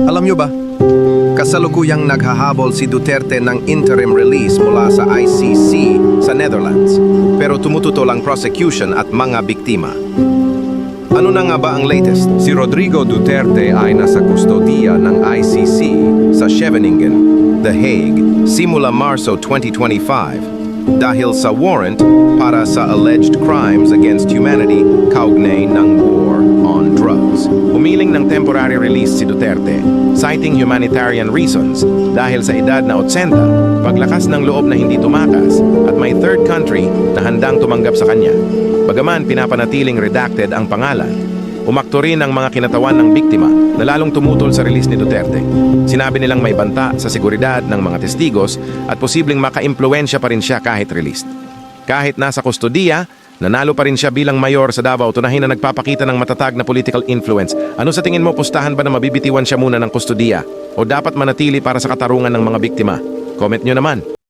Alam nyo ba, kasalukuyang naghahabol si Duterte ng interim release mula sa ICC sa Netherlands, pero tumututol ang prosecution at mga biktima. Ano na nga ba ang latest? Si Rodrigo Duterte ay nasa kustodiya ng ICC Sa Scheveningen, The Hague, simula Marso 2025 dahil sa warrant para sa alleged crimes against humanity kaugnay ng war on drugs. Humiling ng temporary release si Duterte, citing humanitarian reasons dahil sa edad na 80, paglakas ng loob na hindi tumakas at may third country na handang tumanggap sa kanya. Bagaman pinapanatiling redacted ang pangalan, umakto rin ang mga kinatawan ng biktima na lalong tumutol sa release ni Duterte. Sinabi nilang may banta sa seguridad ng mga testigos at posibleng makaimpluwensya pa rin siya kahit released. Kahit nasa kustodiya, nanalo pa rin siya bilang mayor sa Davao, tunahin na nagpapakita ng matatag na political influence. Ano sa tingin mo, pustahan ba na mabibitiwan siya muna ng kustodiya? O dapat manatili para sa katarungan ng mga biktima? Comment nyo naman.